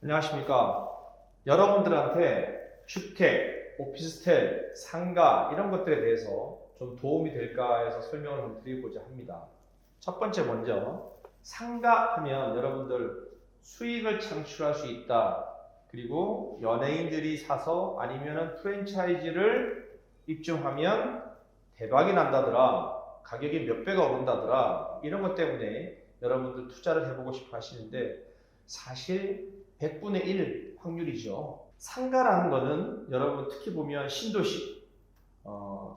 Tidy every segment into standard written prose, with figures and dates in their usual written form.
안녕하십니까. 여러분들한테 주택, 오피스텔, 상가 이런 것들에 대해서 좀 도움이 될까 해서 설명을 한번 드리고자 합니다. 첫 번째 먼저 상가 하면 여러분들 수익을 창출할 수 있다. 그리고 연예인들이 사서 아니면 프랜차이즈를 입점하면 대박이 난다더라. 가격이 몇 배가 오른다더라. 이런 것 때문에 여러분들 투자를 해보고 싶어 하시는데 사실 100분의 1 확률이죠. 상가라는 거는 여러분 특히 보면 신도시,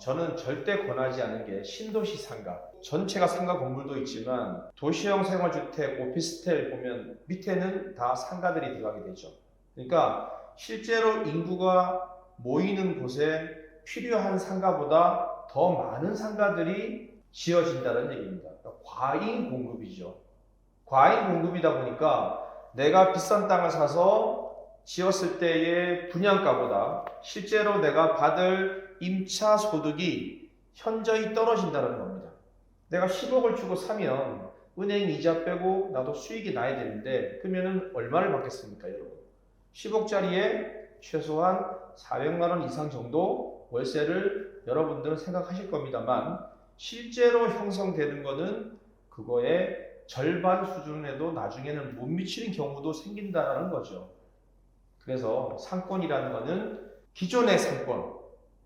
저는 절대 권하지 않은 게 신도시 상가. 전체가 상가 건물도 있지만 도시형 생활주택, 오피스텔 보면 밑에는 다 상가들이 들어가게 되죠. 그러니까 실제로 인구가 모이는 곳에 필요한 상가보다 더 많은 상가들이 지어진다는 얘기입니다. 그러니까 과잉 공급이죠. 과잉 공급이다 보니까 내가 비싼 땅을 사서 지었을 때의 분양가보다 실제로 내가 받을 임차 소득이 현저히 떨어진다는 겁니다. 내가 10억을 주고 사면 은행 이자 빼고 나도 수익이 나야 되는데 그러면 얼마를 받겠습니까, 여러분? 10억짜리에 최소한 400만 원 이상 정도 월세를 여러분들은 생각하실 겁니다만 실제로 형성되는 거는 그거의 절반 수준에도 나중에는 못 미치는 경우도 생긴다는 거죠. 그래서 상권이라는 거는 기존의 상권,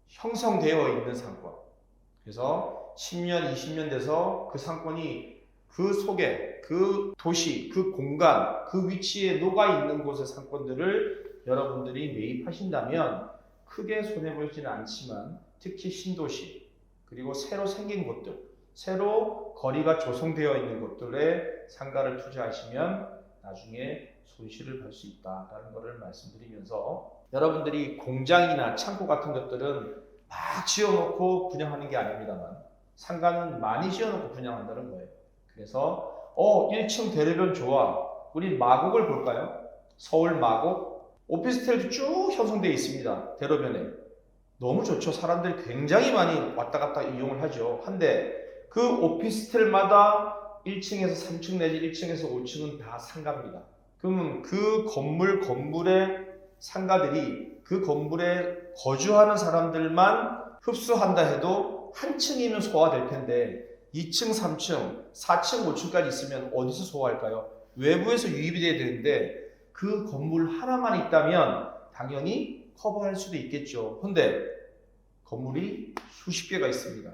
형성되어 있는 상권. 그래서 10년, 20년 돼서 그 상권이 그 속에, 그 도시, 그 공간, 그 위치에 녹아 있는 곳의 상권들을 여러분들이 매입하신다면 크게 손해보지는 않지만 특히 신도시, 그리고 새로 생긴 곳들, 새로 거리가 조성되어 있는 곳들에 상가를 투자하시면 나중에 손실을 볼 수 있다라는 것을 말씀드리면서 여러분들이 공장이나 창고 같은 것들은 막 지어놓고 분양하는 게 아닙니다만 상가는 많이 지어놓고 분양한다는 거예요. 그래서 1층 대로변 좋아. 우리 마곡을 볼까요? 서울 마곡 오피스텔도 쭉 형성되어 있습니다. 대로변에. 너무 좋죠. 사람들이 굉장히 많이 왔다 갔다 이용을 하죠. 한데 그 오피스텔마다 1층에서 3층 내지 1층에서 5층은 다 상가입니다. 그러면 그 건물의 상가들이 그 건물에 거주하는 사람들만 흡수한다 해도 한 층이면 소화될 텐데 2층, 3층, 4층, 5층까지 있으면 어디서 소화할까요? 외부에서 유입이 돼야 되는데 그 건물 하나만 있다면 당연히 커버할 수도 있겠죠. 근데 건물이 수십 개가 있습니다.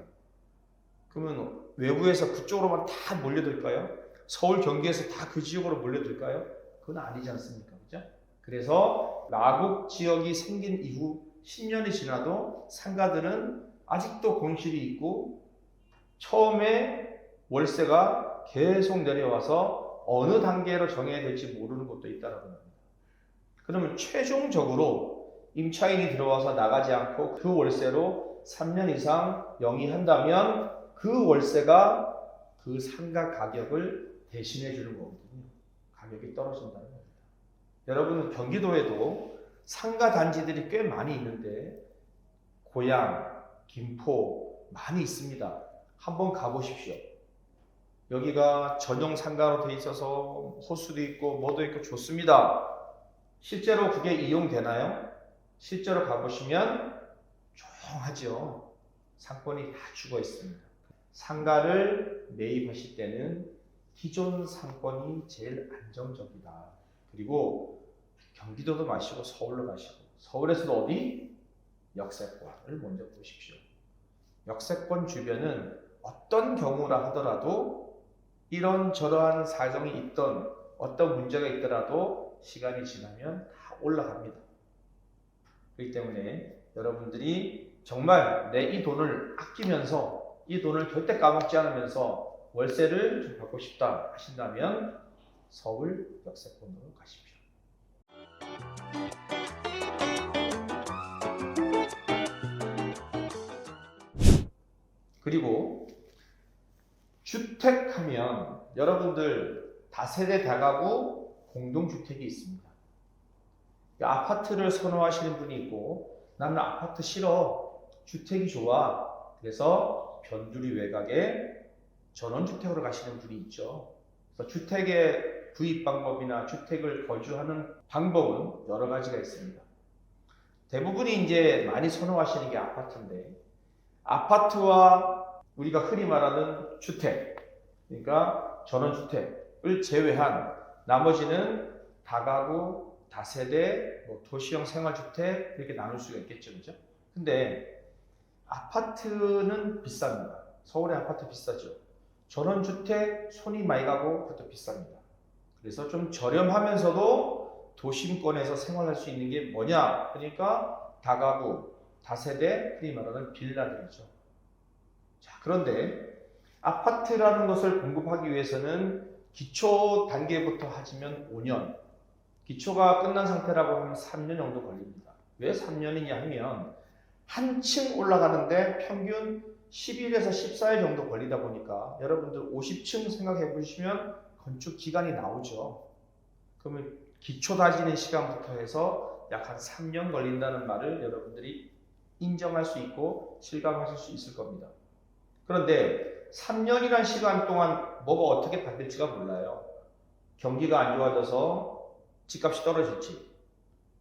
그러면 외부에서 그쪽으로만 다 몰려들까요? 서울, 경기에서 다 그 지역으로 몰려들까요? 그건 아니지 않습니까? 그죠? 그래서 라국 지역이 생긴 이후 10년이 지나도 상가들은 아직도 공실이 있고 처음에 월세가 계속 내려와서 어느 단계로 정해야 될지 모르는 곳도 있다는 겁니다. 그러면 최종적으로 임차인이 들어와서 나가지 않고 그 월세로 3년 이상 영위한다면 그 월세가 그 상가 가격을 대신해 주는 거거든요. 가격이 떨어진다는 겁니다. 여러분 경기도에도 상가 단지들이 꽤 많이 있는데 고양, 김포 많이 있습니다. 한번 가보십시오. 여기가 전용 상가로 돼 있어서 호수도 있고 뭐도 있고 좋습니다. 실제로 그게 이용되나요? 실제로 가보시면 조용하죠. 상권이 다 죽어 있습니다. 상가를 매입하실 때는 기존 상권이 제일 안정적이다. 그리고 경기도도 마시고 서울로 가시고 서울에서도 어디? 역세권을 먼저 보십시오. 역세권 주변은 어떤 경우라 하더라도 이런저러한 사정이 있던 어떤 문제가 있더라도 시간이 지나면 다 올라갑니다. 그렇기 때문에 여러분들이 정말 내 이 돈을 아끼면서 이 돈을 절대 까먹지 않으면서 월세를 좀 받고 싶다 하신다면 서울 역세권으로 가십시오. 그리고 주택하면 여러분들 다세대 다가구 공동주택이 있습니다. 아파트를 선호하시는 분이 있고 나는 아파트 싫어. 주택이 좋아. 그래서 변두리 외곽에 전원주택으로 가시는 분이 있죠. 그래서 주택의 구입 방법이나 주택을 거주하는 방법은 여러 가지가 있습니다. 대부분이 이제 많이 선호하시는 게 아파트인데, 아파트와 우리가 흔히 말하는 주택, 그러니까 전원주택을 제외한 나머지는 다가구, 다세대, 도시형 생활주택 이렇게 나눌 수가 있겠죠, 그죠? 근데 아파트는 비쌉니다. 서울의 아파트 비싸죠. 전원주택 손이 많이 가고 그것도 비쌉니다. 그래서 좀 저렴하면서도 도심권에서 생활할 수 있는 게 뭐냐? 그러니까 다가구, 다세대, 흔히 말하는 빌라들이죠. 자, 그런데 아파트라는 것을 공급하기 위해서는 기초 단계부터 하시면 5년, 기초가 끝난 상태라고 하면 3년 정도 걸립니다. 왜 3년이냐 하면 한 층 올라가는데 평균 11에서 14일 정도 걸리다 보니까 여러분들 50층 생각해 보시면 건축 기간이 나오죠. 그러면 기초 다지는 시간부터 해서 약 한 3년 걸린다는 말을 여러분들이 인정할 수 있고 실감하실 수 있을 겁니다. 그런데 3년이란 시간 동안 뭐가 어떻게 바뀔지가 몰라요. 경기가 안 좋아져서 집값이 떨어질지,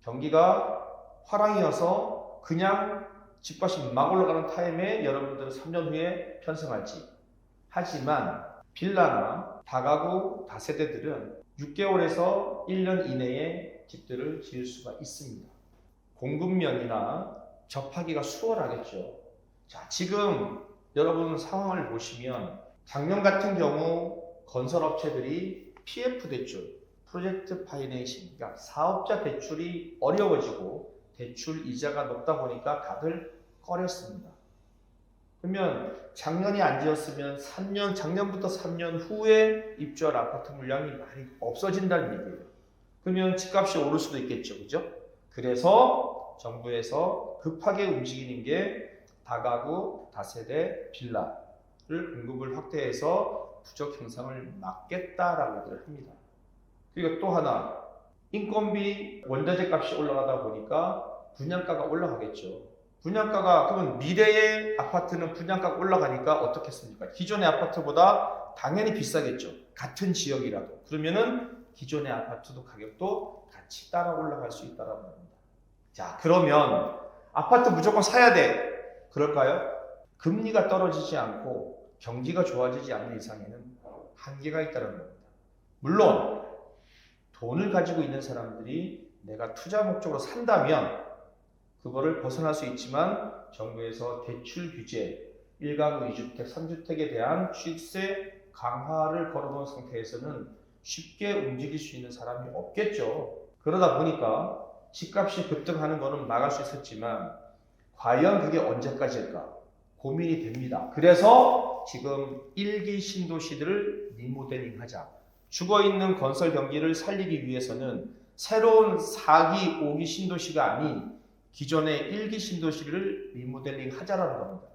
경기가 화랑이어서 그냥 집값이 막 올라가는 타임에 여러분들은 3년 후에 편성할지. 하지만 빌라나 다가구, 다세대들은 6개월에서 1년 이내에 집들을 지을 수가 있습니다. 공급면이나 접하기가 수월하겠죠. 자, 지금 여러분 상황을 보시면 작년 같은 경우 건설업체들이 PF 대출, 프로젝트 파이낸싱, 그러니까 사업자 대출이 어려워지고 대출 이자가 높다 보니까 다들 꺼렸습니다. 그러면 작년이 안 지었으면 작년부터 3년 후에 입주할 아파트 물량이 많이 없어진다는 얘기예요. 그러면 집값이 오를 수도 있겠죠, 그죠? 그래서 정부에서 급하게 움직이는 게 다가구, 다세대, 빌라를 공급을 확대해서 부족 형상을 막겠다라고들 합니다. 그리고 또 하나, 인건비, 원자재 값이 올라가다 보니까 분양가가 올라가겠죠. 분양가가, 그러면 미래의 아파트는 분양가가 올라가니까 어떻겠습니까? 기존의 아파트보다 당연히 비싸겠죠. 같은 지역이라도. 그러면은 기존의 아파트도 가격도 같이 따라 올라갈 수 있다는 겁니다. 자, 그러면 아파트 무조건 사야 돼. 그럴까요? 금리가 떨어지지 않고 경기가 좋아지지 않는 이상에는 한계가 있다는 겁니다. 물론 돈을 가지고 있는 사람들이 내가 투자 목적으로 산다면 그거를 벗어날 수 있지만 정부에서 대출 규제, 1가구 2주택, 3주택에 대한 취득세 강화를 걸어놓은 상태에서는 쉽게 움직일 수 있는 사람이 없겠죠. 그러다 보니까 집값이 급등하는 것은 막을 수 있었지만 과연 그게 언제까지일까 고민이 됩니다. 그래서 지금 1기 신도시들을 리모델링하자. 죽어있는 건설 경기를 살리기 위해서는 새로운 4기, 5기 신도시가 아닌 기존의 1기 신도시를 리모델링 하자라는 겁니다.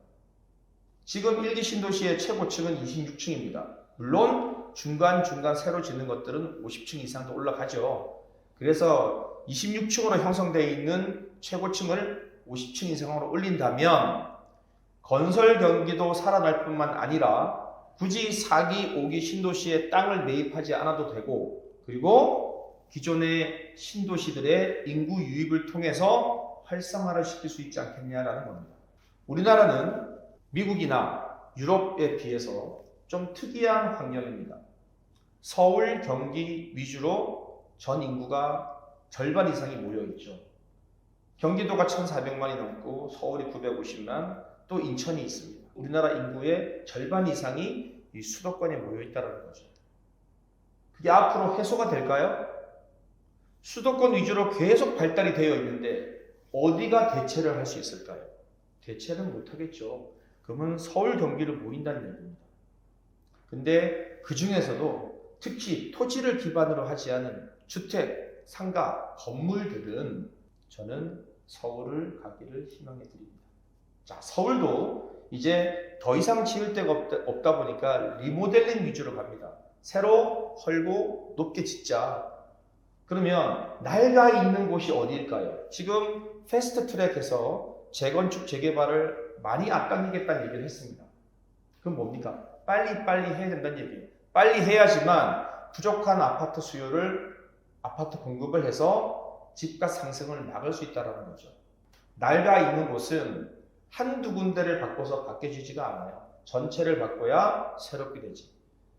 지금 1기 신도시의 최고층은 26층입니다. 물론 중간중간 새로 짓는 것들은 50층 이상도 올라가죠. 그래서 26층으로 형성되어 있는 최고층을 50층 이상으로 올린다면 건설 경기도 살아날 뿐만 아니라 굳이 4기, 5기 신도시에 땅을 매입하지 않아도 되고, 그리고 기존의 신도시들의 인구 유입을 통해서 활성화를 시킬 수 있지 않겠냐라는 겁니다. 우리나라는 미국이나 유럽에 비해서 좀 특이한 환경입니다. 서울, 경기 위주로 전 인구가 절반 이상이 모여 있죠. 경기도가 1,400만이 넘고 서울이 950만, 또 인천이 있습니다. 우리나라 인구의 절반 이상이 이 수도권에 모여 있다는 거죠. 그게 앞으로 해소가 될까요? 수도권 위주로 계속 발달이 되어 있는데 어디가 대체를 할 수 있을까요? 대체는 못하겠죠. 그러면 서울, 경기를 모인다는 얘기입니다. 근데 그 중에서도 특히 토지를 기반으로 하지 않은 주택, 상가, 건물들은 저는 서울을 가기를 희망해 드립니다. 자, 서울도 이제 더 이상 지을 데가 없다 보니까 리모델링 위주로 갑니다. 새로 헐고 높게 짓자. 그러면 낡아 있는 곳이 어디일까요? 지금 패스트트랙에서 재건축, 재개발을 많이 앞당기겠다는 얘기를 했습니다. 그럼 뭡니까? 빨리 해야 된다는 얘기예요. 빨리 해야지만 부족한 아파트 수요를 아파트 공급을 해서 집값 상승을 막을 수 있다는 거죠. 나이가 있는 곳은 한두 군데를 바꿔서 바뀌어지지가 않아요. 전체를 바꿔야 새롭게 되지.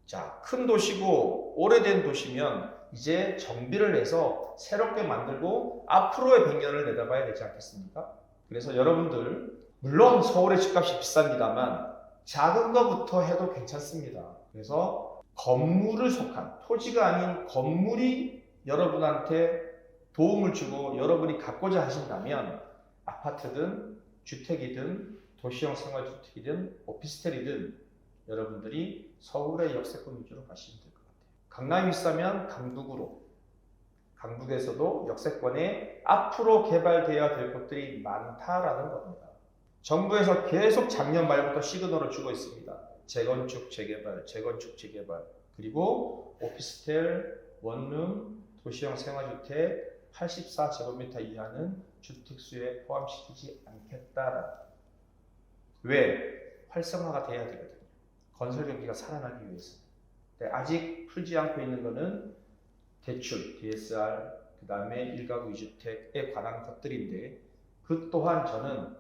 자, 큰 도시고 오래된 도시면 이제 정비를 해서 새롭게 만들고 앞으로의 100년을 내다봐야 되지 않겠습니까? 그래서 여러분들, 물론 서울의 집값이 비쌉니다만 작은 것부터 해도 괜찮습니다. 그래서 건물을 속한, 토지가 아닌 건물이 여러분한테 도움을 주고 여러분이 갖고자 하신다면 아파트든 주택이든 도시형 생활주택이든 오피스텔이든 여러분들이 서울의 역세권 위주로 가시면 될 것 같아요. 강남이 비싸면 강북으로, 강북에서도 역세권에 앞으로 개발되어야 될 곳들이 많다라는 겁니다. 정부에서 계속 작년 말부터 시그널을 주고 있습니다. 재건축, 재개발, 재건축, 재개발. 그리고 오피스텔, 원룸, 도시형 생활주택 84제곱미터 이하는 주택수에 포함시키지 않겠다라는. 왜? 활성화가 돼야 되거든요. 건설 경기가 살아나기 위해서. 아직 풀지 않고 있는 것은 대출, DSR, 그 다음에 1가구 2주택에 관한 것들인데 그 또한 저는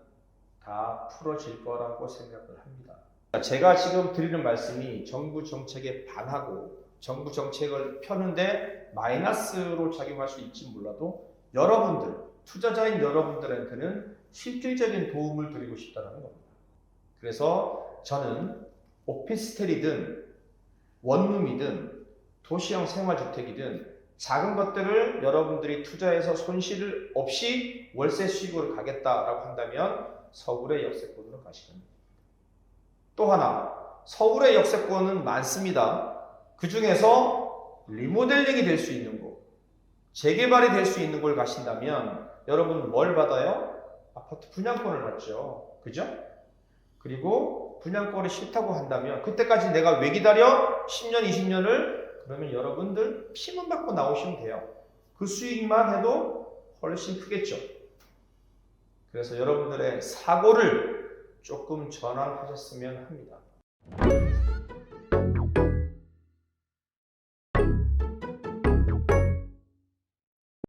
다 풀어질 거라고 생각을 합니다. 제가 지금 드리는 말씀이 정부 정책에 반하고 정부 정책을 펴는데 마이너스로 작용할 수 있지 몰라도 여러분들, 투자자인 여러분들한테는 실질적인 도움을 드리고 싶다는 겁니다. 그래서 저는 오피스텔이든 원룸이든 도시형 생활주택이든 작은 것들을 여러분들이 투자해서 손실 없이 월세 수익으로 가겠다라고 한다면 서울의 역세권으로 가시면 됩니다. 또 하나, 서울의 역세권은 많습니다. 그 중에서 리모델링이 될 수 있는 곳, 재개발이 될 수 있는 곳을 가신다면 여러분 뭘 받아요? 아파트 분양권을 받죠. 그죠? 그리고 분양권이 싫다고 한다면 그때까지 내가 왜 기다려? 10년, 20년을? 그러면 여러분들 피만 받고 나오시면 돼요. 그 수익만 해도 훨씬 크겠죠. 그래서 여러분들의 사고를 조금 전환하셨으면 합니다.